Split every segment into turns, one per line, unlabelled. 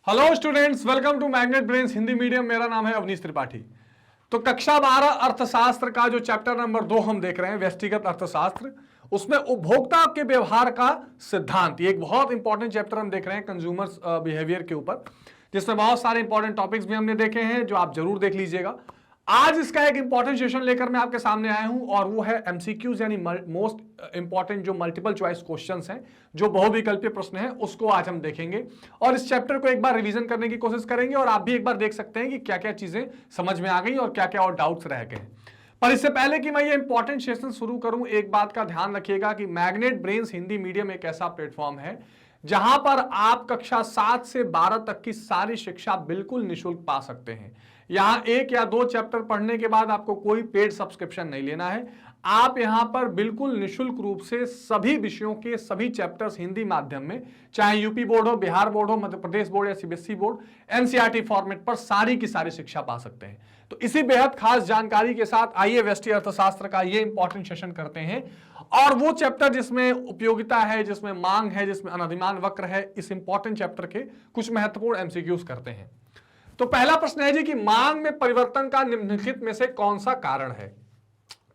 Hello students, welcome to magnet brains Hindi medium. मेरा नाम है अवनीश त्रिपाठी। तो कक्षा 12 अर्थशास्त्र का जो चैप्टर नंबर 2 हम देख रहे हैं, व्यष्टिगत अर्थशास्त्र, उसमें उपभोक्ता के व्यवहार का सिद्धांत, ये एक बहुत इंपॉर्टेंट चैप्टर हम देख रहे हैं कंज्यूमर्स बिहेवियर के ऊपर, जिसमें बहुत सारे इंपॉर्टेंट टॉपिक्स भी हमने देखे हैं जो आप जरूर देख लीजिएगा। आज इसका एक इंपॉर्टेंट सेशन लेकर मैं आपके सामने आया हूं और वो है एमसीक्यूज, यानी मोस्ट इंपॉर्टेंट जो मल्टीपल चॉइस क्वेश्चंस हैं, जो बहुविकल्पीय प्रश्न हैं, उसको आज हम देखेंगे और इस चैप्टर को एक बार रिवीजन करने की कोशिश करेंगे और आप भी एक बार देख सकते हैं कि क्या क्या चीजें समझ में आ गई और क्या क्या और डाउट्स रह गए। पर इससे पहले कि मैं ये इंपॉर्टेंट सेशन शुरू करूं, एक बात का ध्यान रखिएगा कि मैग्नेट ब्रेन्स हिंदी मीडियम एक ऐसा प्लेटफॉर्म है जहां पर आप कक्षा 7 से 12 तक की सारी शिक्षा बिल्कुल निःशुल्क पा सकते हैं। यहां 1 या 2 चैप्टर पढ़ने के बाद आपको कोई पेड सब्सक्रिप्शन नहीं लेना है। आप यहां पर बिल्कुल निःशुल्क रूप से सभी विषयों के सभी चैप्टर्स हिंदी माध्यम में, चाहे यूपी बोर्ड हो, बिहार बोर्ड हो, मध्य प्रदेश बोर्ड या सीबीएसई बोर्ड, एनसीईआरटी फॉर्मेट पर सारी की सारी शिक्षा पा सकते हैं। तो इसी बेहद खास जानकारी के साथ आइए व्यष्टि अर्थशास्त्र का ये इंपॉर्टेंट सेशन करते हैं और वो चैप्टर जिसमें उपयोगिता है, जिसमें मांग है, जिसमें अनधिमान वक्र है, इस इंपॉर्टेंट चैप्टर के कुछ महत्वपूर्ण एमसीक्यूज करते हैं। तो पहला प्रश्न है जी कि मांग में परिवर्तन का निम्नलिखित में से कौन सा कारण है?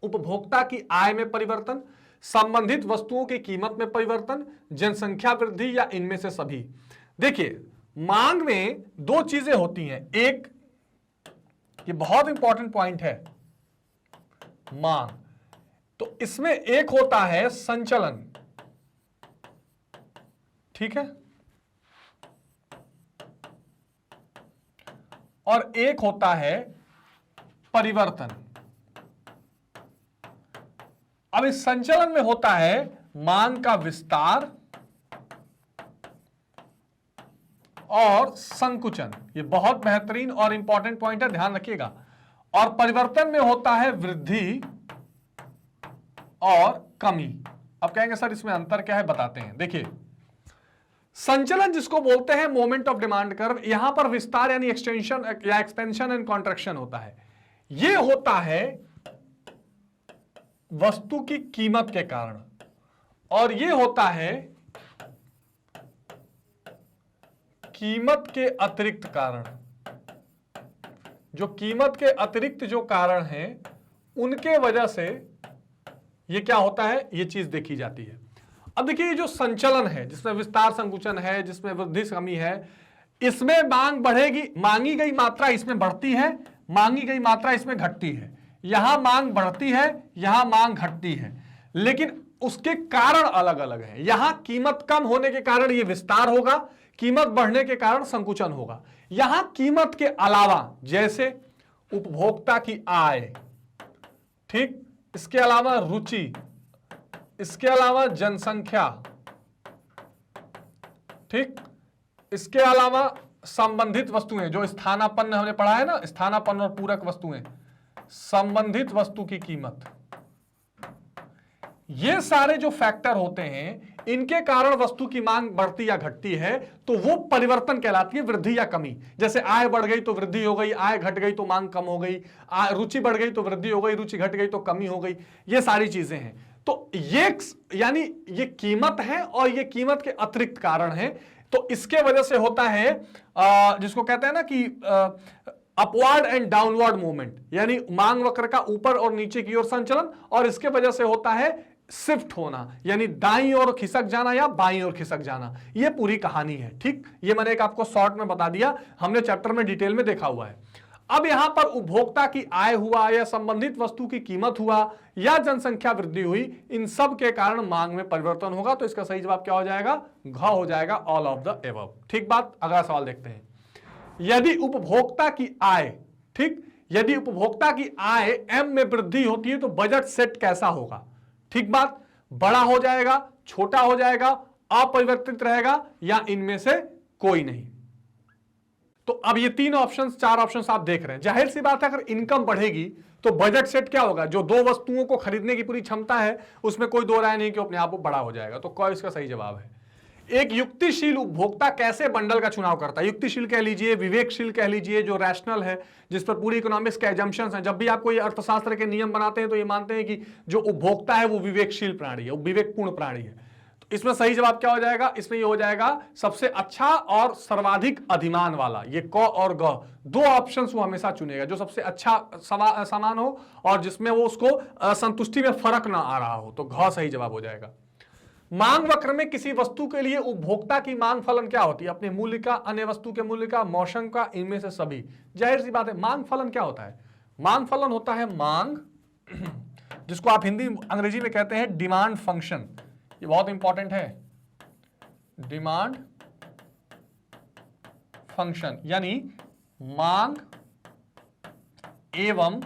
उपभोक्ता की आय में परिवर्तन, संबंधित वस्तुओं की कीमत में परिवर्तन, जनसंख्या वृद्धि या इनमें से सभी। देखिए, मांग में 2 चीजें होती हैं। एक, ये बहुत इंपॉर्टेंट पॉइंट है, मांग, तो इसमें एक होता है संचलन, ठीक है, और एक होता है परिवर्तन। अब इस संचलन में होता है मांग का विस्तार और संकुचन, ये बहुत बेहतरीन और इंपॉर्टेंट पॉइंट है, ध्यान रखिएगा। और परिवर्तन में होता है वृद्धि और कमी। अब कहेंगे सर इसमें अंतर क्या है, बताते हैं। देखिए, संचलन जिसको बोलते हैं मोमेंट ऑफ डिमांड कर्व, यहां पर विस्तार यानी एक्सटेंशन या एक्सपेंशन एंड कॉन्ट्रैक्शन होता है। यह होता है वस्तु की कीमत के कारण और यह होता है कीमत के अतिरिक्त कारण। जो कीमत के अतिरिक्त जो कारण हैं उनके वजह से यह क्या होता है, यह चीज देखी जाती है। अब देखिए, ये जो संचलन है जिसमें विस्तार संकुचन है, जिसमें वृद्धि कमी है, इसमें मांग बढ़ेगी, मांगी गई मात्रा इसमें बढ़ती है, मांगी गई मात्रा इसमें घटती है। यहां मांग बढ़ती है, यहां मांग घटती है, लेकिन उसके कारण अलग अलग हैं। यहां कीमत कम होने के कारण यह विस्तार होगा, कीमत बढ़ने के कारण संकुचन होगा। यहां कीमत के अलावा जैसे उपभोक्ता की आय, ठीक, इसके अलावा रुचि, इसके अलावा जनसंख्या, ठीक, इसके अलावा संबंधित वस्तुएं, जो स्थानापन्न हमने पढ़ा है ना, स्थानापन्न और पूरक वस्तुएं, संबंधित वस्तु की कीमत, ये सारे जो फैक्टर होते हैं, इनके कारण वस्तु की मांग बढ़ती या घटती है, तो वो परिवर्तन कहलाती है, वृद्धि या कमी। जैसे आय बढ़ गई तो वृद्धि हो गई, आय घट गई तो मांग कम हो गई, रुचि बढ़ गई तो वृद्धि हो गई, रुचि घट गई तो कमी हो गई, ये सारी चीजें हैं। तो ये यानी ये कीमत है और ये कीमत के अतिरिक्त कारण है। तो इसके वजह से होता है जिसको कहते हैं ना कि अपवर्ड एंड डाउनवर्ड मूवमेंट, यानी मांग वक्र का ऊपर और नीचे की ओर संचलन, और इसके वजह से होता है शिफ्ट होना, यानी दाईं ओर खिसक जाना या बाईं ओर खिसक जाना। ये पूरी कहानी है, ठीक। ये मैंने एक आपको शॉर्ट में बता दिया, हमने चैप्टर में डिटेल में देखा हुआ है। अब यहां पर उपभोक्ता की आय हुआ या संबंधित वस्तु की कीमत हुआ या जनसंख्या वृद्धि हुई, इन सब के कारण मांग में परिवर्तन होगा। तो इसका सही जवाब क्या हो जाएगा, घ हो जाएगा, ऑल ऑफ द एबव। ठीक बात। अगला सवाल देखते हैं। यदि उपभोक्ता की आय, ठीक, यदि उपभोक्ता की आय एम में वृद्धि होती है तो बजट सेट कैसा होगा? ठीक बात। बड़ा हो जाएगा, छोटा हो जाएगा, अपरिवर्तित रहेगा या इनमें से कोई नहीं। तो अब ये 3 ऑप्शंस, 4 ऑप्शंस आप देख रहे हैं। जाहिर सी बात है, अगर इनकम बढ़ेगी तो बजट सेट क्या होगा? जो 2 वस्तुओं को खरीदने की पूरी क्षमता है उसमें कोई दो राय नहीं कि अपने आप वो बड़ा हो जाएगा। तो कौन इसका सही जवाब है? एक युक्तिशील उपभोक्ता कैसे बंडल का चुनाव करता है? युक्तिशील कह लीजिए, विवेकशील कह लीजिए, जो रैशनल है, जिस पर पूरी इकोनॉमिक्स के एजम्पशंस हैं। जब भी आप कोई अर्थशास्त्र के नियम बनाते हैं तो ये मानते हैं कि जो उपभोक्ता है वो विवेकशील प्राणी है, वो विवेकपूर्ण प्राणी है। तो इसमें सही जवाब क्या हो जाएगा? इसमें ये हो जाएगा सबसे अच्छा और सर्वाधिक अधिमान वाला। ये क और ग दो ऑप्शंस वो हमेशा चुनेगा, जो सबसे अच्छा सामान हो और जिसमें वो उसको संतुष्टि में फर्क ना आ रहा हो, तो घ सही जवाब हो जाएगा। मांग वक्र में किसी वस्तु के लिए उपभोक्ता की मांग फलन क्या होती है? अपने मूल्य का, अन्य वस्तु के मूल्य का, मौसम का, इनमें से सभी। जाहिर सी बात है, मांग फलन क्या होता है? मांग फलन होता है मांग, जिसको आप हिंदी अंग्रेजी में कहते हैं डिमांड फंक्शन। ये बहुत इंपॉर्टेंट है, डिमांड फंक्शन, यानी मांग एवं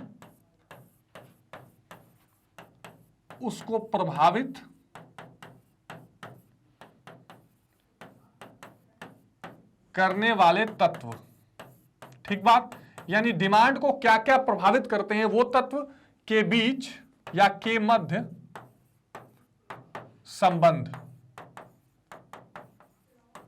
उसको प्रभावित करने वाले तत्व। ठीक बात, यानी डिमांड को क्या क्या प्रभावित करते हैं वो तत्व के बीच या के मध्य संबंध।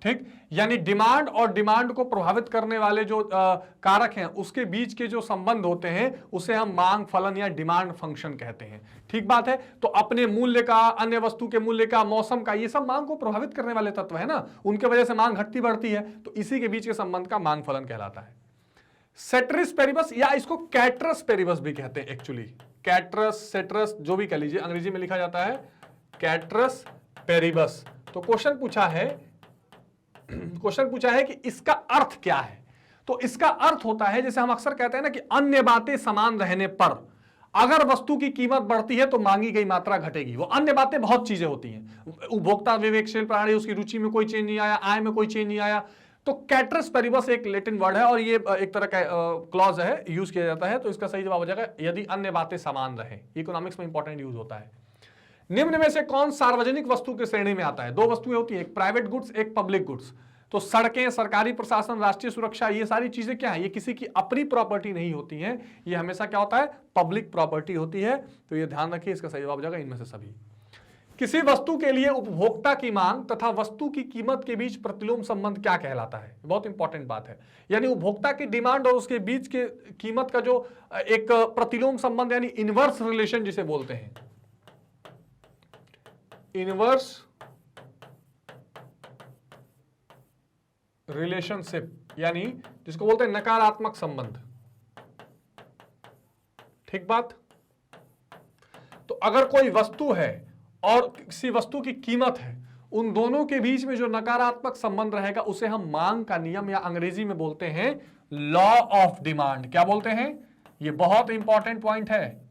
ठीक, यानी डिमांड और डिमांड को प्रभावित करने वाले जो कारक हैं उसके बीच के जो संबंध होते हैं उसे हम मांग फलन या डिमांड फंक्शन कहते हैं। ठीक बात है, तो अपने मूल्य का, अन्य वस्तु के मूल्य का, मौसम का, ये सब मांग को प्रभावित करने वाले तत्व है ना, उनके वजह से मांग घटती बढ़ती है, तो इसी के बीच के संबंध का मांग फलन कहलाता है। सेट्रिस पेरिबस या इसको कैटरस पेरिबस भी कहते हैं एक्चुअली, कैटरस, सेट्रस जो भी कह लीजिए, अंग्रेजी में लिखा जाता है कैटरस पेरिबस। तो क्वेश्चन पूछा है कि इसका अर्थ क्या है? तो इसका अर्थ होता है, जैसे हम अक्सर कहते हैं ना कि अन्य बातें समान रहने पर अगर वस्तु की कीमत बढ़ती है तो मांगी गई मात्रा घटेगी। वो अन्य बातें बहुत चीजें होती हैं, उपभोक्ता विवेकशील प्राणी, उसकी रुचि में कोई चेंज नहीं आया, आय में कोई चेंज नहीं आया, तो कैटरस पेरिबस एक लैटिन वर्ड है और ये एक तरह का क्लॉज है, यूज किया जाता है। तो इसका सही जवाब हो जाएगा यदि अन्य बातें समान रहे। इकोनॉमिक्स में इंपॉर्टेंट यूज होता है। निम्न में से कौन सार्वजनिक वस्तु की श्रेणी में आता है? दो वस्तुएं होती है, एक प्राइवेट गुड्स, एक पब्लिक गुड्स। तो सड़कें, सरकारी प्रशासन, राष्ट्रीय सुरक्षा, ये सारी चीजें क्या है? ये किसी की अपनी प्रॉपर्टी नहीं होती हैं, ये हमेशा क्या होता है? पब्लिक प्रॉपर्टी होती है। तो ये ध्यान रखिए, इसका सही जवाब हो जाएगा इनमें से सभी। किसी वस्तु के लिए उपभोक्ता की मांग तथा वस्तु की कीमत के बीच प्रतिलोम संबंध क्या कहलाता है? बहुत इंपॉर्टेंट बात है, यानी उपभोक्ता की डिमांड और उसके बीच के कीमत का जो एक प्रतिलोम संबंध, यानी इनवर्स रिलेशन जिसे बोलते हैं, इनवर्स रिलेशनशिप, यानी जिसको बोलते हैं नकारात्मक संबंध। ठीक बात, तो अगर कोई वस्तु है और किसी वस्तु की कीमत है, उन दोनों के बीच में जो नकारात्मक संबंध रहेगा उसे हम मांग का नियम या अंग्रेजी में बोलते हैं लॉ ऑफ डिमांड। क्या बोलते हैं? ये बहुत इंपॉर्टेंट पॉइंट है।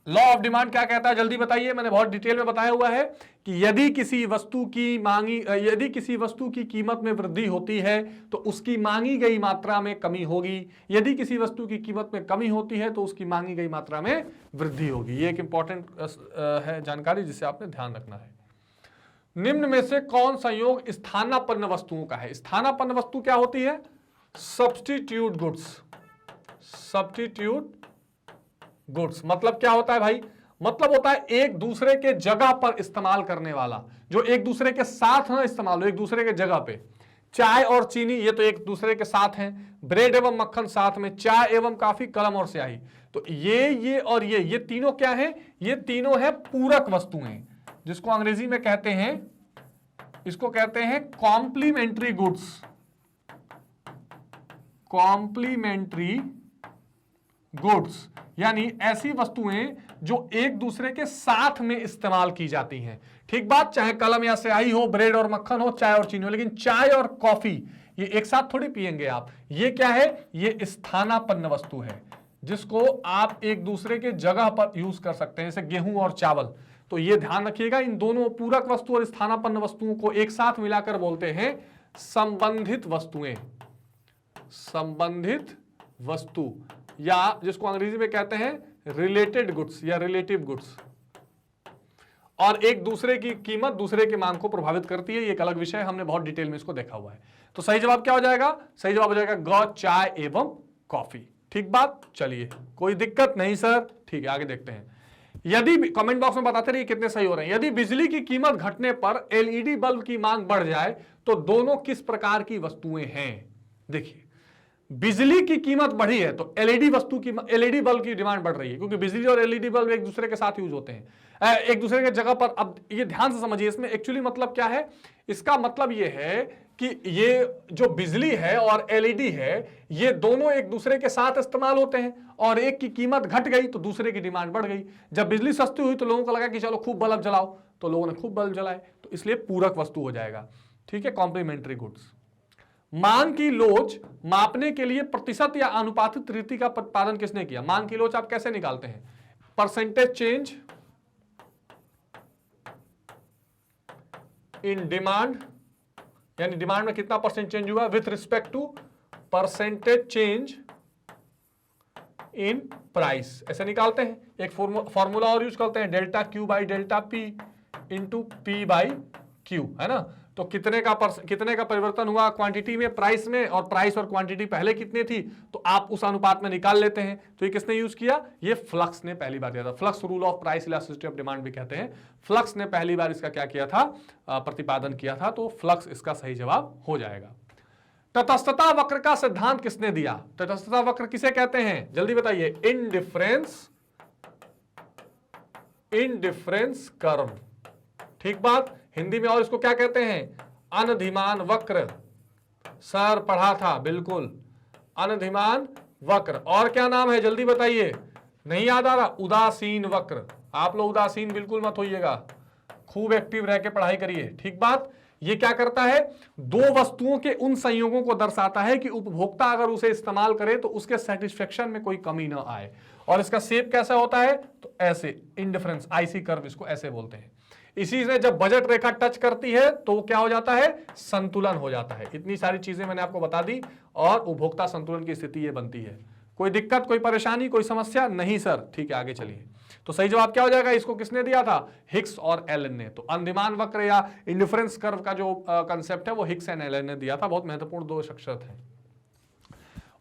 लॉ ऑफ डिमांड क्या कहता है जल्दी बताइए, मैंने बहुत डिटेल में बताया हुआ है कि यदि किसी वस्तु की कीमत में वृद्धि होती है तो उसकी मांगी गई मात्रा में कमी होगी, यदि किसी वस्तु की कीमत में कमी होती है तो उसकी मांगी गई मात्रा में वृद्धि होगी। ये एक इंपॉर्टेंट है जानकारी जिसे आपने ध्यान रखना है। निम्न में से कौन संयोग स्थानापन्न वस्तुओं का है? स्थानापन्न वस्तु क्या होती है? Substitute goods. सब्स्टिट्यूट गुड्स मतलब क्या होता है भाई? मतलब होता है एक दूसरे के जगह पर इस्तेमाल करने वाला, जो एक दूसरे के साथ ना इस्तेमाल हो, एक दूसरे के जगह पे। चाय और चीनी ये तो एक दूसरे के साथ हैं, ब्रेड एवं मक्खन साथ में, चाय एवं कॉफी, कलम और स्याही। तो ये और ये तीनों क्या है? ये तीनों है पूरक वस्तुएं, जिसको अंग्रेजी में कहते हैं, इसको कहते हैं कॉम्प्लीमेंट्री गुड्स। कॉम्प्लीमेंट्री गुड्स यानी ऐसी वस्तुएं जो एक दूसरे के साथ में इस्तेमाल की जाती हैं। ठीक बात, चाहे कलम या स्याही हो, ब्रेड और मक्खन हो, चाय और चीनी हो, लेकिन चाय और कॉफी ये एक साथ थोड़ी पिएंगे आप। ये क्या है? ये स्थानापन्न वस्तु है, जिसको आप एक दूसरे के जगह पर यूज कर सकते हैं, जैसे गेहूं और चावल। तो ये ध्यान रखिएगा, इन दोनों पूरक वस्तु और स्थानापन्न वस्तुओं को एक साथ मिलाकर बोलते हैं संबंधित वस्तुएं। संबंधित वस्तु या जिसको अंग्रेजी में कहते हैं रिलेटेड गुड्स या रिलेटिव गुड्स। और एक दूसरे की कीमत दूसरे की मांग को प्रभावित करती है, ये एक अलग विषय है, हमने बहुत डिटेल में इसको देखा हुआ है। तो सही जवाब क्या हो जाएगा? सही जवाब हो जाएगा ग, चाय एवं कॉफी। ठीक बात, चलिए कोई दिक्कत नहीं सर, ठीक है आगे देखते हैं। यदि कमेंट बॉक्स में बताते रहिए कितने सही हो रहे हैं। यदि बिजली की कीमत घटने पर एलईडी बल्ब की मांग बढ़ जाए तो दोनों किस प्रकार की वस्तुएं हैं? देखिए, बिजली की कीमत बढ़ी है तो एलईडी वस्तु की, एलईडी बल्ब की डिमांड बढ़ रही है, क्योंकि बिजली और एलईडी बल्ब एक दूसरे के साथ यूज होते हैं, एक दूसरे के जगह पर। अब ये ध्यान से समझिए, इसमें एक्चुअली मतलब क्या है, इसका मतलब ये है कि ये जो बिजली है और एलईडी है, ये दोनों एक दूसरे के साथ इस्तेमाल होते हैं, और एक की कीमत घट गई तो दूसरे की डिमांड बढ़ गई। जब बिजली सस्ती हुई तो लोगों को लगा कि चलो खूब बल्ब जलाओ, तो लोगों ने खूब बल्ब जलाए, तो इसलिए पूरक वस्तु हो जाएगा। ठीक है, कॉम्प्लीमेंट्री गुड्स। मांग की लोच मापने के लिए प्रतिशत या अनुपातिक रीति का प्रतिपादन किसने किया? मांग की लोच आप कैसे निकालते हैं? परसेंटेज चेंज इन डिमांड, यानी डिमांड में कितना परसेंट चेंज हुआ with respect to percentage change in price, ऐसे निकालते हैं। एक फॉर्मूला और यूज करते हैं, delta Q by delta P into P by Q, है ना। तो कितने का परिवर्तन हुआ क्वांटिटी में, प्राइस में, और प्राइस और क्वांटिटी पहले कितनी थी तो आप उस अनुपात में निकाल लेते हैं। तो ये किसने यूज किया? ये फ्लक्स ने पहली बार किया था। Flux rule of price elasticity of demand भी कहते हैं। फ्लक्स ने पहली बार इसका क्या किया था? प्रतिपादन किया था। तो फ्लक्स इसका सही जवाब हो जाएगा। तटस्थता वक्र का सिद्धांत किसने दिया? तटस्थता वक्र किसे कहते हैं? जल्दी बताइए। इनडिफरेंस कर्व, ठीक बात। हिंदी में और इसको क्या कहते हैं? अनधिमान वक्र। सर पढ़ा था, बिल्कुल, अनधिमान वक्र। और क्या नाम है जल्दी बताइए, नहीं याद आ रहा? उदासीन वक्र। आप लोग उदासीन बिल्कुल मत होइएगा, खूब एक्टिव रह के पढ़ाई करिए, ठीक बात। ये क्या करता है? दो वस्तुओं के उन संयोगों को दर्शाता है कि उपभोक्ता अगर उसे इस्तेमाल करे तो उसके सेटिस्फेक्शन में कोई कमी ना आए। और इसका शेप कैसा होता है? तो ऐसे, इंडिफरेंस आईसी कर्व इसको ऐसे बोलते हैं। इसी से जब बजट रेखा टच करती है तो क्या हो जाता है? संतुलन हो जाता है। इतनी सारी चीजें मैंने आपको बता दी और उपभोक्ता संतुलन की स्थिति ये बनती है। कोई दिक्कत, कोई परेशानी, कोई समस्या? नहीं सर, ठीक है, आगे चलिए। तो सही जवाब क्या हो जाएगा? इसको किसने दिया था? हिक्स और एलन ने। तो अनधिमान वक्र या इंडिफरेंस कर्व का जो कंसेप्ट है वो हिक्स एंड एलन ने दिया था। बहुत महत्वपूर्ण दो अक्षर थे।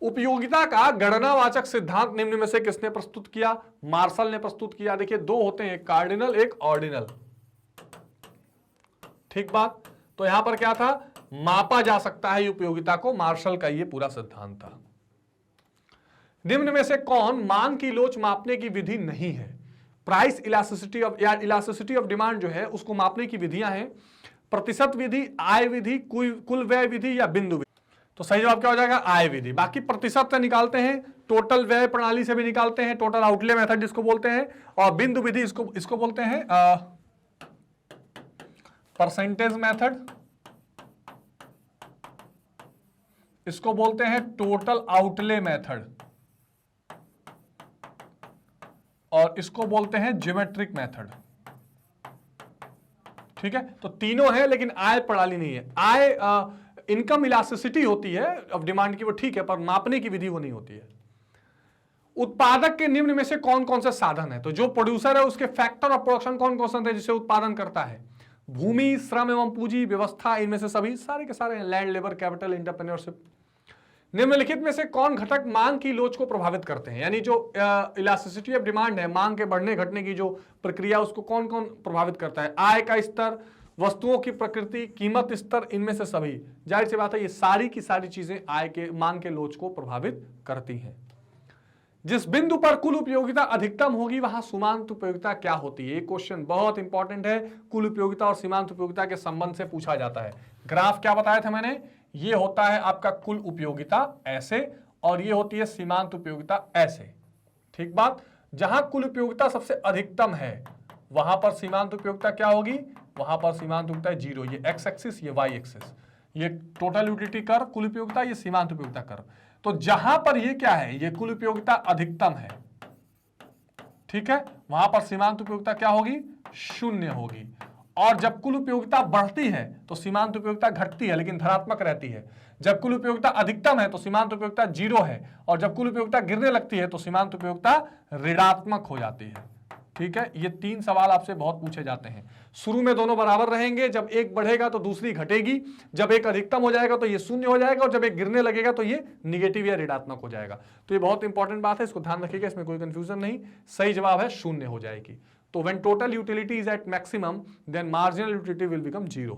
उपयोगिता का गणनावाचक सिद्धांत निम्न में से किसने प्रस्तुत किया? मार्शल ने प्रस्तुत किया। देखिए दो होते हैं, एक कार्डिनल एक ऑर्डिनल, ठीक बात। तो यहां पर क्या था? मापा जा सकता है उपयोगिता को, मार्शल का ये पूरा सिद्धांत था। निम्न में से कौन मांग की लोच मापने की विधि नहीं है? प्राइस इलास्टिसिटी ऑफ या इलास्टिसिटी ऑफ डिमांड जो है उसको मापने की विधियां हैं प्रतिशत विधि, आय विधि, कुल व्यय विधि या बिंदु विधि। तो सही जवाब क्या हो जाएगा? आय विधि। बाकी प्रतिशत से निकालते हैं, टोटल व्यय प्रणाली से भी निकालते हैं, टोटल आउटले मेथड जिसको बोलते हैं, और बिंदु विधि इसको बोलते हैं परसेंटेज मेथड, इसको बोलते हैं टोटल आउटले मेथड, और इसको बोलते हैं ज्योमेट्रिक मेथड। ठीक है, तो तीनों है लेकिन आय प्रणाली नहीं है। आय इनकम इलास्टिसिटी होती है ऑफ डिमांड की, वो ठीक है, पर मापने की विधि वो नहीं होती है। उत्पादक के निम्न में से कौन कौन से साधन है? तो जो प्रोड्यूसर है उसके फैक्टर ऑफ प्रोडक्शन कौन कौन से हैं जिसे उत्पादन करता है? भूमि, श्रम एवं पूंजी, व्यवस्था, इनमें से सभी सारे के सारे, लैंड, लेबर, कैपिटल, एंटरप्रेन्योरशिप। निम्नलिखित में से कौन घटक मांग की लोच को प्रभावित करते हैं? यानी जो इलास्टिसिटी ऑफ डिमांड है, मांग के बढ़ने घटने की जो प्रक्रिया, उसको कौन कौन प्रभावित करता है? आय का स्तर, वस्तुओं की प्रकृति, कीमत स्तर, इनमें से सभी। जाहिर सी बात है ये सारी की सारी चीजें आय के, मांग के लोच को प्रभावित करती हैं। जिस बिंदु पर कुल उपयोगिता अधिकतम होगी वहां सीमांत उपयोगिता क्या होती है? ये क्वेश्चन बहुत इंपॉर्टेंट है, कुल उपयोगिता और सीमांत उपयोगिता के संबंध से पूछा जाता है। ग्राफ क्या बताया था मैंने? ये होता है आपका कुल उपयोगिता ऐसे, और ये होती है सीमांत उपयोगिता ऐसे, ठीक बात। जहां कुल उपयोगिता सबसे अधिकतम है वहां पर सीमांत उपयोगिता क्या होगी? वहां पर सीमांत उपयोगिता 0, ये एक्स एक्सिस, ये वाई एक्सिस, ये टोटल यूटिलिटी कर्व कुल उपयोगिता, ये सीमांत उपयोगिता कर्व। तो जहां पर ये क्या है? ये कुल उपयोगिता अधिकतम है, ठीक है, वहां पर सीमांत उपयोगिता क्या होगी? 0 होगी। और जब कुल उपयोगिता बढ़ती है तो सीमांत उपयोगिता घटती है लेकिन धनात्मक रहती है। जब कुल उपयोगिता अधिकतम है तो सीमांत उपयोगिता 0 है, और जब कुल उपयोगिता गिरने लगती है तो सीमांत उपयोगिता ऋणात्मक हो जाती है। ठीक है, ये 3 सवाल आपसे बहुत पूछे जाते हैं। शुरू में दोनों बराबर रहेंगे, जब एक बढ़ेगा तो दूसरी घटेगी, जब एक अधिकतम हो जाएगा तो ये 0 हो जाएगा, और जब एक गिरने लगेगा तो ये निगेटिव या ऋणात्मक हो जाएगा। तो ये बहुत इंपॉर्टेंट बात है, इसको ध्यान रखिएगा, इसमें कोई कंफ्यूजन नहीं। सही जवाब है 0 हो जाएगी। तो when total utility is at maximum then marginal utility will become 0।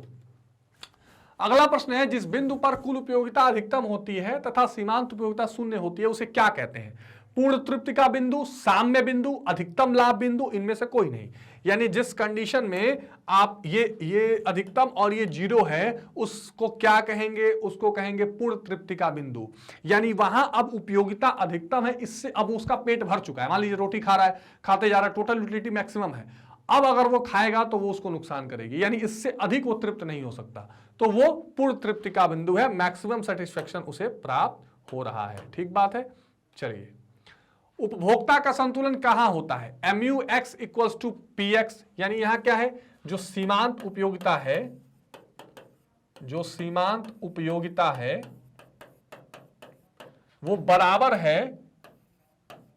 अगला प्रश्न है, जिस बिंदु पर कुल उपयोगिता अधिकतम होती है तथा सीमांत उपयोगिता शून्य होती है उसे क्या कहते हैं? पूर्ण तृप्ति का बिंदु, साम्य बिंदु, अधिकतम लाभ बिंदु, इनमें से कोई नहीं। यानी जिस कंडीशन में आप ये अधिकतम और ये जीरो है उसको क्या कहेंगे? उसको कहेंगे पूर्ण तृप्ति का बिंदु। यानी वहां अब उपयोगिता अधिकतम है, इससे अब उसका पेट भर चुका है। मान लीजिए रोटी खा रहा है, खाते जा रहा है, टोटल यूटिलिटी मैक्सिमम है। अब अगर वो खाएगा तो वो उसको नुकसान करेगी, यानी इससे अधिक वो तृप्त नहीं हो सकता, तो वो पूर्ण तृप्ति का बिंदु है, मैक्सिमम सेटिस्फेक्शन उसे प्राप्त हो रहा है। ठीक बात है। चलिए, उपभोक्ता का संतुलन कहां होता है? MUX इक्वल्स टू PX, यानी यहां क्या है? जो सीमांत उपयोगिता है, जो सीमांत उपयोगिता है वो बराबर है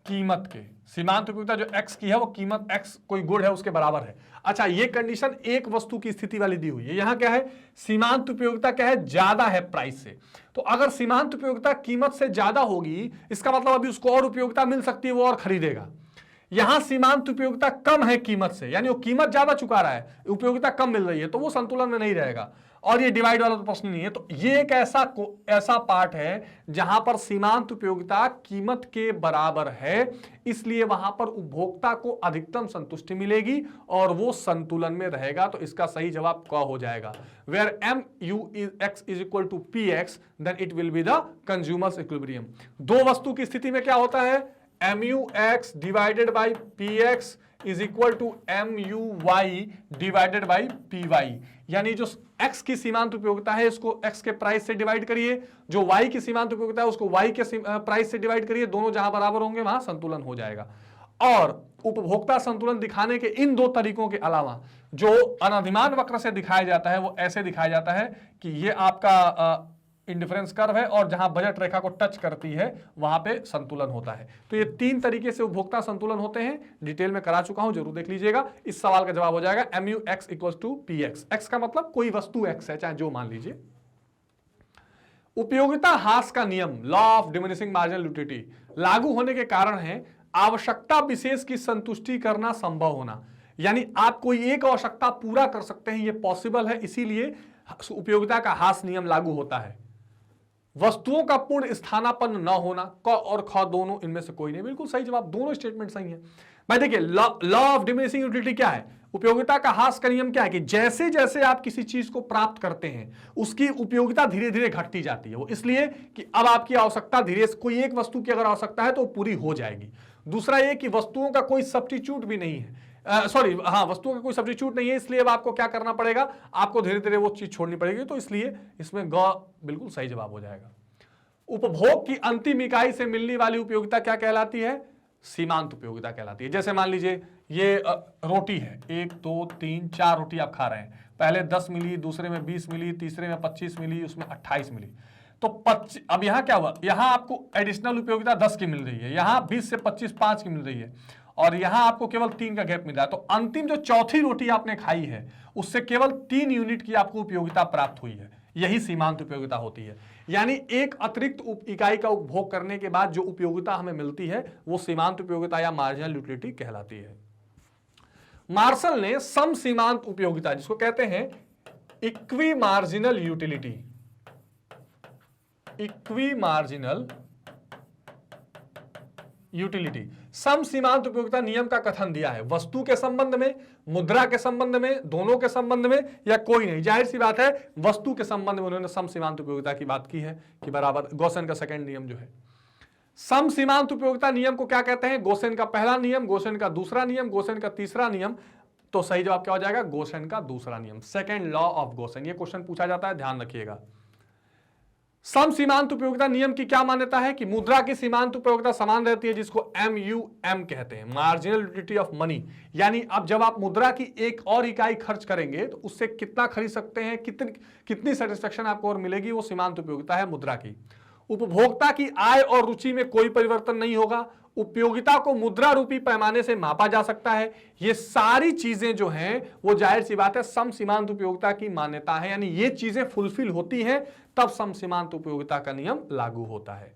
कीमत के। सीमांत उपयोगिता जो x की है वो कीमत x कोई गुण है उसके बराबर है। अच्छा, ये कंडीशन एक वस्तु की स्थिति वाली दी हुई है। यहां क्या है? सीमांत उपयोगिता क्या है? ज्यादा है प्राइस से। तो अगर सीमांत उपयोगिता कीमत से ज्यादा होगी, इसका मतलब अभी उसको और उपयोगिता मिल सकती है, वो और खरीदेगा। यहां सीमांत उपयोगिता कम है कीमत से, यानी वो कीमत ज्यादा चुका रहा है, उपयोगिता कम मिल रही है, तो वो संतुलन में नहीं रहेगा। और ये डिवाइड वाला तो प्रश्न नहीं है। तो ये एक ऐसा पार्ट है जहां पर सीमांत उपयोगिता कीमत के बराबर है, इसलिए वहां पर उपभोक्ता को अधिकतम संतुष्टि मिलेगी और वो संतुलन में रहेगा। तो इसका सही जवाब क हो जाएगा। Where MUX is equal to PX, then it will be the consumer's equilibrium. दो वस्तु की स्थिति में क्या होता है? MUX divided by PX is equal to MUY divided by PY। यानी जो x की सीमांत उपयोगिता है इसको x के प्राइस से डिवाइड करिए, जो y की सीमांत उपयोगिता है उसको y के प्राइस से डिवाइड करिए, दोनों जहां बराबर होंगे वहां संतुलन हो जाएगा। और उपभोक्ता संतुलन दिखाने के इन दो तरीकों के अलावा जो अनधिमान वक्र से दिखाया जाता है वो ऐसे दिखाया जाता है कि ये आपका इंडिफरेंस कर्व है और जहां बजट रेखा को टच करती है वहां पे संतुलन होता है। तो ये तीन तरीके से उपभोक्ता संतुलन होते हैं, डिटेल में करा चुका हूं, जरूर देख लीजिएगा। इस सवाल का जवाब हो जाएगा MUX equals to PX। x का मतलब कोई वस्तु x है, चाहे जो मान लीजिए। उपयोगिता ह्रास का नियम, law of diminishing marginal utility, लागू होने के कारण है आवश्यकता विशेष की संतुष्टि करना संभव होना। यानी आप कोई एक आवश्यकता पूरा कर सकते हैं, ये पॉसिबल है, इसीलिए उपयोगिता का ह्रास नियम लागू होता है। वस्तुओं का पूर्ण स्थानापन्न न होना, क और ख दोनों इनमें से कोई नहीं। बिल्कुल सही जवाब, दोनों स्टेटमेंट सही है। भाई देखिए, लॉ ऑफ डिमिनिशिंग यूटिलिटी क्या है? उपयोगिता का ह्रास का नियम क्या है कि जैसे जैसे आप किसी चीज को प्राप्त करते हैं उसकी उपयोगिता धीरे धीरे घटती जाती है। वो इसलिए कि अब आपकी आवश्यकता धीरे से, कोई एक वस्तु की अगर आवश्यकता है तो वो पूरी हो जाएगी। दूसरा ये कि वस्तुओं का कोई सब्स्टिट्यूट भी नहीं है, वस्तुओं का कोई सब्स्टिट्यूट नहीं है, इसलिए अब आपको क्या करना पड़ेगा? आपको धीरे धीरे वो चीज छोड़नी पड़ेगी। तो इसलिए इसमें ग बिल्कुल सही जवाब हो जाएगा। उपभोग की अंतिम इकाई से मिलने वाली उपयोगिता क्या कहलाती है? सीमांत उपयोगिता कहलाती है। जैसे मान लीजिए ये रोटी है, 1 2 3 4 रोटी आप खा रहे हैं, पहले 10 मिली, दूसरे में 20 मिली, तीसरे में 25 मिली, उसमें 28 मिली। तो 25, अब यहां क्या हुआ? यहां आपको एडिशनल उपयोगिता 10 की मिल रही है, यहां 20 से 25 5 की मिल रही है, और यहां आपको केवल 3 का गैप मिल रहा है। तो अंतिम जो चौथी रोटी आपने खाई है उससे केवल 3 यूनिट की आपको उपयोगिता प्राप्त हुई है। यही सीमांत उपयोगिता होती है। यानी एक अतिरिक्त इकाई का उपभोग करने के बाद जो उपयोगिता हमें मिलती है वो सीमांत उपयोगिता या मार्जिनल यूटिलिटी कहलाती है। मार्शल ने सम सीमांत उपयोगिता, जिसको कहते हैं equi marginal utility, equi marginal utility, सम सीमांत उपयोगिता नियम का कथन दिया है। वस्तु के संबंध में, मुद्रा के संबंध में, दोनों के संबंध में, या कोई नहीं। जाहिर सी बात है वस्तु के संबंध में उन्होंने सम सीमांत उपयोगिता की बात की है कि बराबर गोसेन का सेकंड नियम जो है। सम सीमांत उपयोगिता नियम को क्या कहते हैं? गोसेन का पहला नियम, गोसेन का दूसरा नियम, गोसेन का तीसरा नियम। तो सही जवाब क्या हो जाएगा? गोसेन का दूसरा नियम, सेकेंड लॉ ऑफ गोसेन। ये क्वेश्चन पूछा जाता है, ध्यान रखिएगा। सम सीमांत उपयोगिता नियम की क्या मान्यता है कि मुद्रा की सीमांत उपयोगिता समान रहती है, जिसको MUM कहते हैं, मार्जिनल यूटिलिटी ऑफ मनी। यानी अब जब आप मुद्रा की एक और इकाई खर्च करेंगे तो उससे कितना खरीद सकते हैं, कितनी सेटिस्फेक्शन आपको और मिलेगी, वो सीमांत उपयोगिता है मुद्रा की। उपभोक्ता की आय और रुचि में कोई परिवर्तन नहीं होगा। उपयोगिता को मुद्रा रूपी पैमाने से मापा जा सकता है। ये सारी चीजें जो हैं वो जाहिर सी बात है सम सीमांत उपयोगिता की मान्यता है। यानी ये चीजें फुलफिल होती हैं तब सम सीमांत उपयोगिता का नियम लागू होता है।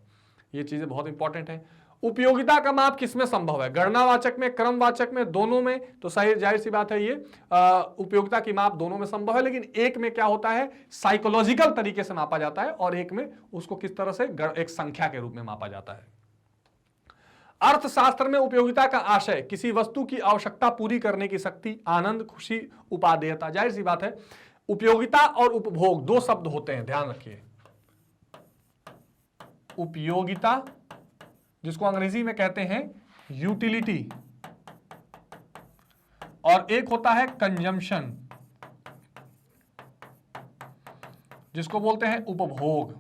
ये चीजें बहुत इंपॉर्टेंट है। उपयोगिता का माप किसमें संभव है? गणनावाचक में, क्रमवाचक में, दोनों में? तो सही जाहिर सी बात है ये उपयोगिता की माप दोनों में संभव है, लेकिन एक में क्या होता है साइकोलॉजिकल तरीके से मापा जाता है और एक में उसको किस तरह से एक संख्या के रूप में मापा जाता है। अर्थशास्त्र में उपयोगिता का आशय किसी वस्तु की आवश्यकता पूरी करने की शक्ति, आनंद, खुशी, उपादेयता। जाहिर सी बात है उपयोगिता और उपभोग दो शब्द होते हैं, ध्यान रखिए। उपयोगिता जिसको अंग्रेजी में कहते हैं यूटिलिटी, और एक होता है कंजम्पशन जिसको बोलते हैं उपभोग।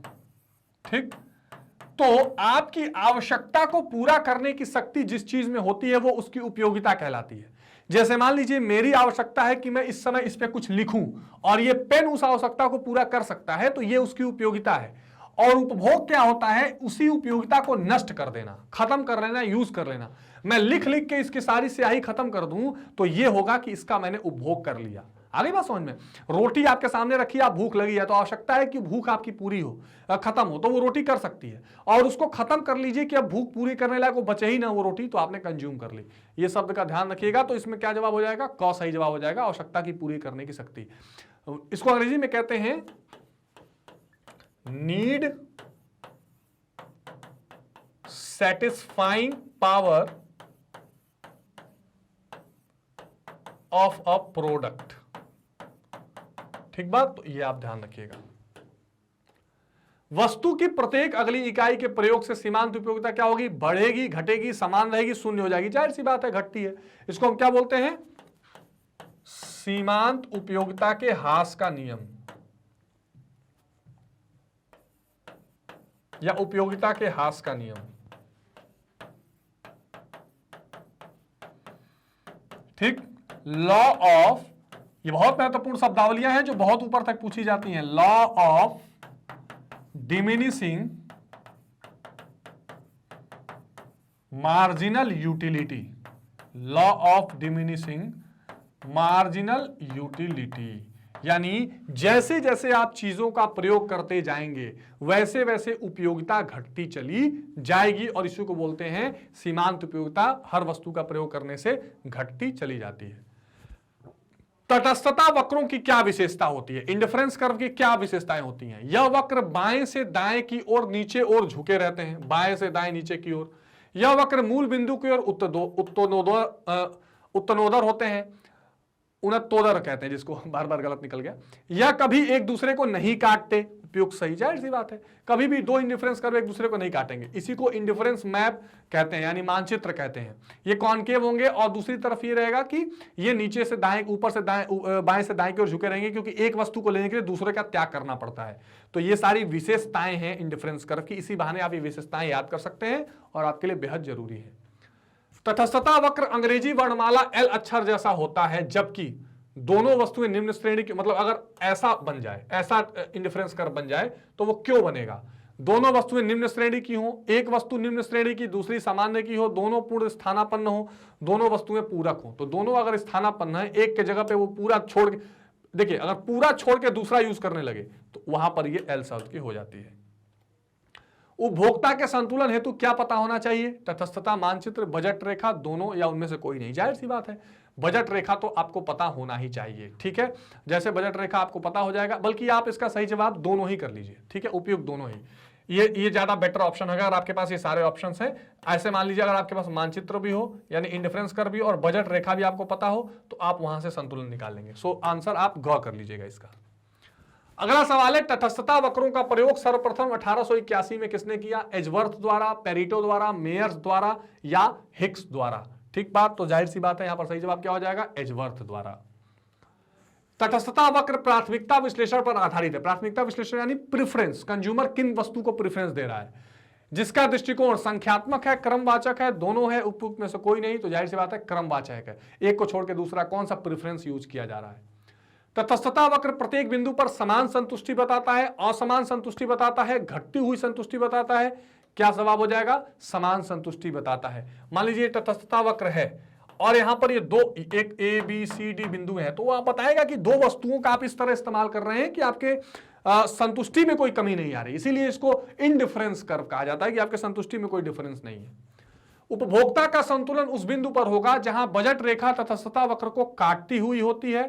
ठीक, तो आपकी आवश्यकता को पूरा करने की शक्ति जिस चीज में होती है वो उसकी उपयोगिता कहलाती है। जैसे मान लीजिए मेरी आवश्यकता है कि मैं इस समय इस पे कुछ लिखूं और ये पेन उस आवश्यकता को पूरा कर सकता है, तो ये उसकी उपयोगिता है। और उपभोग क्या होता है? उसी उपयोगिता को नष्ट कर देना, खत्म कर लेना, यूज कर लेना। मैं लिख लिख के इसकी सारी स्याही खत्म कर दूं तो ये होगा कि इसका मैंने उपभोग कर लिया। आगे बात समझ में? रोटी आपके सामने रखी, आप भूख लगी है तो आवश्यकता है कि भूख आपकी पूरी हो, खत्म हो, तो वो रोटी कर सकती है। और उसको खत्म कर लीजिए कि अब भूख पूरी करने लायक वो बचे ही ना वो रोटी, तो आपने कंज्यूम कर ली। ये शब्द का ध्यान रखिएगा। तो इसमें क्या जवाब हो जाएगा? क सही जवाब हो जाएगा, आवश्यकता की पूरी करने की शक्ति। इसको अंग्रेजी में कहते हैं need satisfying power of a product। ठीक बात, तो ये आप ध्यान रखिएगा। वस्तु की प्रत्येक अगली इकाई के प्रयोग से सीमांत उपयोगिता क्या होगी? बढ़ेगी, घटेगी, समान रहेगी, शून्य हो जाएगी। जाहिर सी बात है घटती है। इसको हम क्या बोलते हैं? सीमांत उपयोगिता के ह्रास का नियम या उपयोगिता के ह्रास का नियम। ठीक, लॉ ऑफ, ये बहुत महत्वपूर्ण शब्दावलियां हैं जो बहुत ऊपर तक पूछी जाती हैं। Law of diminishing marginal utility, law of diminishing marginal utility, यानी जैसे जैसे आप चीजों का प्रयोग करते जाएंगे वैसे वैसे उपयोगिता घटती चली जाएगी, और इसी को बोलते हैं सीमांत उपयोगिता। हर वस्तु का प्रयोग करने से घटती चली जाती है। तटस्थता वक्रों की क्या विशेषता होती है? इंडिफरेंस कर्व की क्या विशेषताएं होती हैं? यह वक्र बाएं से दाएं की ओर नीचे और झुके रहते हैं, बाएं से दाएं नीचे की ओर। यह वक्र मूल बिंदु की ओर उत्तनोदर होते हैं, उन्नतोदर कहते हैं, जिसको बार बार गलत निकल गया। यह कभी एक दूसरे को नहीं काटते, उपयुक्त सही, जाहिर सी बात है। कभी भी दो इंडिफरेंस कर्व एक दूसरे को नहीं काटेंगे। इसी को इंडिफरेंस मैप कहते हैं, यानी मानचित्र कहते हैं। ये कॉनकेव होंगे और दूसरी तरफ ये रहेगा कि ये नीचे से दाएं, ऊपर से दाएं, बाएं से दाएं की ओर झुके रहेंगे, क्योंकि एक वस्तु को लेने के लिए दूसरे का त्याग करना पड़ता है। तो ये सारी विशेषताएं हैं इंडिफरेंस कर्व की। इसी बहाने आप ये विशेषताएं याद कर सकते हैं और आपके लिए बेहद जरूरी है। तटस्थता वक्र अंग्रेजी वर्णमाला एल अक्षर जैसा होता है, जबकि दोनों वस्तुएं निम्न श्रेणी की, मतलब अगर ऐसा बन जाए, ऐसा इंडिफरेंस कर्व बन जाए तो वो क्यों बनेगा? दोनों वस्तुएं निम्न श्रेणी की हो, एक वस्तु निम्न श्रेणी की दूसरी सामान्य की हो, दोनों पूर्ण स्थानापन्न हो, दोनों वस्तुएं पूरक हो। तो दोनों अगर स्थानापन्न है, एक के जगह पे वो पूरा छोड़ के, देखिए अगर पूरा छोड़ के दूसरा यूज करने लगे तो वहां पर ये एल शब्द की हो जाती है। उपभोक्ता के संतुलन हेतु क्या पता होना चाहिए? तटस्थता मानचित्र, बजट रेखा, दोनों या उनमें से कोई नहीं। जाहिर सी बात है बजट रेखा तो आपको पता होना ही चाहिए। ठीक है, जैसे बजट रेखा आपको पता हो जाएगा, बल्कि आप इसका सही जवाब दोनों ही कर लीजिए। ठीक है, उपयुक्त दोनों ही, ये ज्यादा बेटर ऑप्शन है। अगर आपके पास ये सारे ऑप्शन हैं, ऐसे मान लीजिए अगर आपके पास मानचित्र भी हो, यानी इंडिफरेंस कर्व भी, और बजट रेखा भी आपको पता हो, तो आप वहां से संतुलन निकाल लेंगे। सो आंसर आप ग कर लीजिएगा इसका। अगला सवाल है, तटस्थता वक्रों का प्रयोग सर्वप्रथम 1881 में किसने किया? एजवर्थ द्वारा, पेरिटो द्वारा, मेयर्स द्वारा या हिक्स द्वारा? ठीक बात, तो जाहिर सी बात है यहां पर सही जवाब क्या हो जाएगा? एजवर्थ द्वारा। तटस्थता वक्र प्राथमिकता विश्लेषण पर आधारित है। प्राथमिकता विश्लेषण यानी प्रेफरेंस, कंज्यूमर किन वस्तु को प्रेफरेंस दे रहा है, जिसका दृष्टिकोण संख्यात्मक है, क्रमवाचक है, दोनों है, उपयुक्त में से कोई नहीं। तो जाहिर सी बात है क्रमवाचक है, एक को छोड़ के दूसरा कौन सा प्रेफरेंस यूज किया जा रहा है। तटस्थता वक्र प्रत्येक बिंदु पर समान संतुष्टि बताता है, असमान संतुष्टि बताता है, घटती हुई संतुष्टि बताता है। क्या जवाब हो जाएगा? समान संतुष्टि बताता है। मान लीजिए तटस्थता वक्र है और यहां पर ये दो, एक ए बी सी डी बिंदु है, तो वह बताएगा कि दो वस्तुओं का आप इस तरह इस्तेमाल कर रहे हैं कि आपके संतुष्टि में कोई कमी नहीं आ रही, इसीलिए इसको इनडिफरेंस कर्व कहा जाता है कि आपके संतुष्टि में कोई डिफरेंस नहीं है। उपभोक्ता का संतुलन उस बिंदु पर होगा जहां बजट रेखा तटस्थता वक्र को काटती हुई होती है,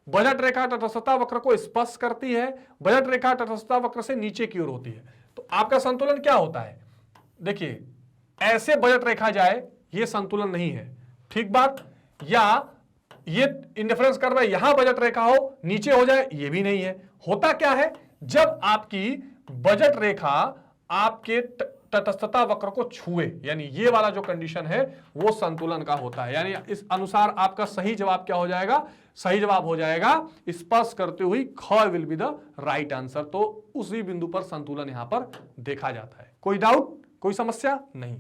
बजट रेखा तटस्थता वक्र को स्पर्श करती है, बजट रेखा तटस्थता वक्र से नीचे की ओर होती है। तो आपका संतुलन क्या होता है? देखिए, ऐसे बजट रेखा जाए, ये संतुलन नहीं है, ठीक बात, या ये इंडिफरेंस कर रहा है, यहां बजट रेखा हो नीचे हो जाए, ये भी नहीं है। होता क्या है, जब आपकी बजट रेखा आपके तटस्थता वक्र को छुए, यानी ये वाला जो कंडीशन है वो संतुलन का होता है। यानी इस अनुसार आपका सही जवाब क्या हो जाएगा? सही जवाब हो जाएगा स्पर्श करते हुई ख will be the right answer. तो उसी बिंदु पर संतुलन यहां पर देखा जाता है। कोई डाउट, कोई समस्या नहीं।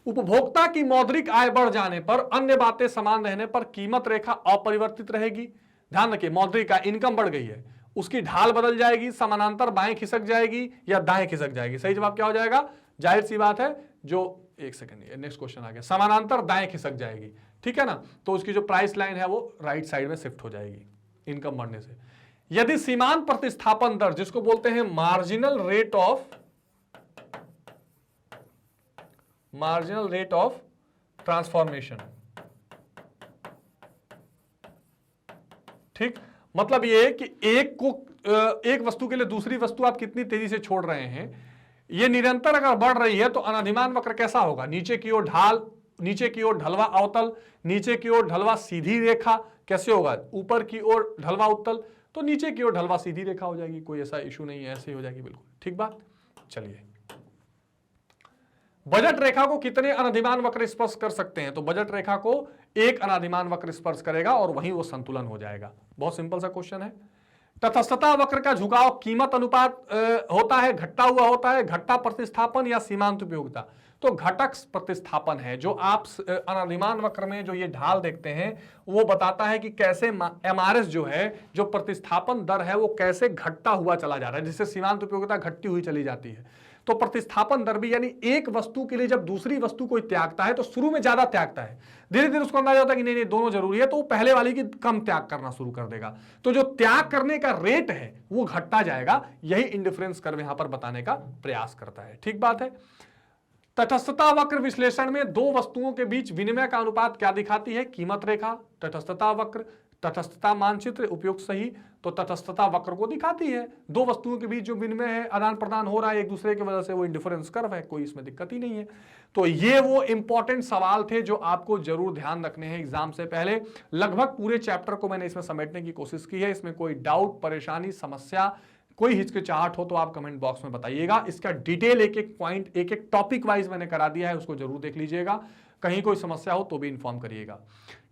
उपभोक्ता की मौद्रिक आय बढ़ जाने पर, अन्य बातें समान रहने पर कीमत रेखा अपरिवर्तित रहेगी। ध्यान रखिए, मौद्रिक आय, इनकम बढ़ गई है, उसकी ढाल बदल जाएगी, समानांतर बाएं खिसक जाएगी या दाएं खिसक जाएगी। सही जवाब क्या हो जाएगा? जाहिर सी बात है, जो एक सेकंड, नेक्स्ट क्वेश्चन आ गया, समानांतर दाएं खिसक जाएगी, ठीक है ना। तो उसकी जो प्राइस लाइन है वो राइट साइड में शिफ्ट हो जाएगी इनकम बढ़ने से। यदि सीमांत प्रतिस्थापन दर, जिसको बोलते हैं मार्जिनल रेट ऑफ ट्रांसफॉर्मेशन, ठीक, मतलब ये कि एक वस्तु के लिए दूसरी वस्तु आप कितनी तेजी से छोड़ रहे हैं, ये निरंतर अगर बढ़ रही है तो अनाधिमान वक्र कैसा होगा? नीचे की ओर ढाल, नीचे की ओर ढलवा अवतल, नीचे की ओर ढलवा सीधी रेखा। कैसे होगा? ऊपर की ओर ढलवा उत्तल, तो नीचे की ओर ढलवा सीधी रेखा हो जाएगी। कोई ऐसा इशू नहीं है, ऐसे ही हो जाएगी बिल्कुल, ठीक बात। चलिए, बजट रेखा को कितने अनाधिमान वक्र स्पर्श कर सकते हैं? तो बजट रेखा को एक अनाधिमान वक्र स्पर्श करेगा और वहीं वो संतुलन हो जाएगा। बहुत सिंपल सा क्वेश्चन है। तटस्थता वक्र का झुकाव कीमत अनुपात होता है, घटता हुआ होता है, घटता प्रतिस्थापन या सीमांत उपयोगिता। तो घटक प्रतिस्थापन है। जो आप अनाधिमान वक्र में जो ये ढाल देखते हैं वो बताता है कि कैसे एमआरएस जो है, जो प्रतिस्थापन दर है, वो कैसे घटता हुआ चला जा रहा है, जिससे सीमांत उपयोगिता घटती हुई चली जाती है। तो प्रतिस्थापन दर भी, यानी एक वस्तु के लिए जब दूसरी वस्तु कोई त्यागता है तो शुरू में ज्यादा त्यागता है, धीरे धीरे उसको अंदाजा होता है कि नहीं नहीं दोनों जरूरी है, तो वो पहले वाली की कम त्याग करना शुरू कर देगा। तो जो त्याग करने का रेट है वो घटता जाएगा। यही इंडिफरेंस कर्व यहां पर बताने का प्रयास करता है, ठीक बात है। तटस्थता वक्र विश्लेषण में दो वस्तुओं के बीच विनिमय का अनुपात क्या दिखाती है? कीमत रेखा। तटस्थता वक्र, तटस्थता मानचित्र, उपयुक्त सही, तो तटस्थता वक्र को दिखाती है। दो वस्तुओं के बीच जो विनिमय है, आदान प्रदान हो रहा है एक दूसरे की वजह से, वो इंडिफरेंस कर्व है, कोई इसमें दिक्कत ही नहीं है। तो ये वो इंपॉर्टेंट सवाल थे जो आपको जरूर ध्यान रखने हैं एग्जाम से पहले। लगभग पूरे चैप्टर को मैंने इसमें समेटने की कोशिश की है। इसमें कोई डाउट, परेशानी, समस्या, कोई हिचकिचाहट हो तो आप कमेंट बॉक्स में बताइएगा। इसका डिटेल एक एक पॉइंट, एक एक टॉपिक वाइज मैंने करा दिया है, उसको जरूर देख लीजिएगा। कहीं कोई समस्या हो तो भी इन्फॉर्म करिएगा,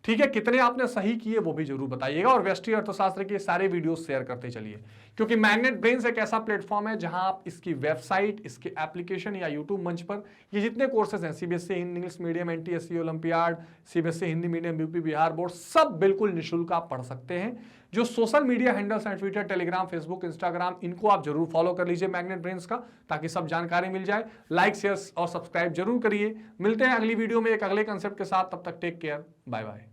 ठीक है। कितने आपने सही किए वो भी जरूर बताइएगा। और व्यष्टि अर्थशास्त्र के सारे वीडियोस शेयर करते चलिए, क्योंकि मैग्नेट ब्रेन्स एक ऐसा प्लेटफॉर्म है जहां आप इसकी वेबसाइट, इसके एप्लीकेशन या यूट्यूब मंच पर ये जितने कोर्सेज हैं, CBSE English medium, NTSC olympiad, CBSE Hindi medium, UP Bihar board, सब बिल्कुल निःशुल्क आप पढ़ सकते हैं। जो सोशल मीडिया हैंडल्स हैं, ट्विटर, टेलीग्राम, फेसबुक, इंस्टाग्राम, इनको आप जरूर फॉलो कर लीजिए मैग्नेट ब्रेन्स का, ताकि सब जानकारी मिल जाए। लाइक, शेयर और सब्सक्राइब जरूर करिए। मिलते हैं अगली वीडियो में एक अगले कंसेप्ट के साथ। तब तक टेक केयर, बाय बाय।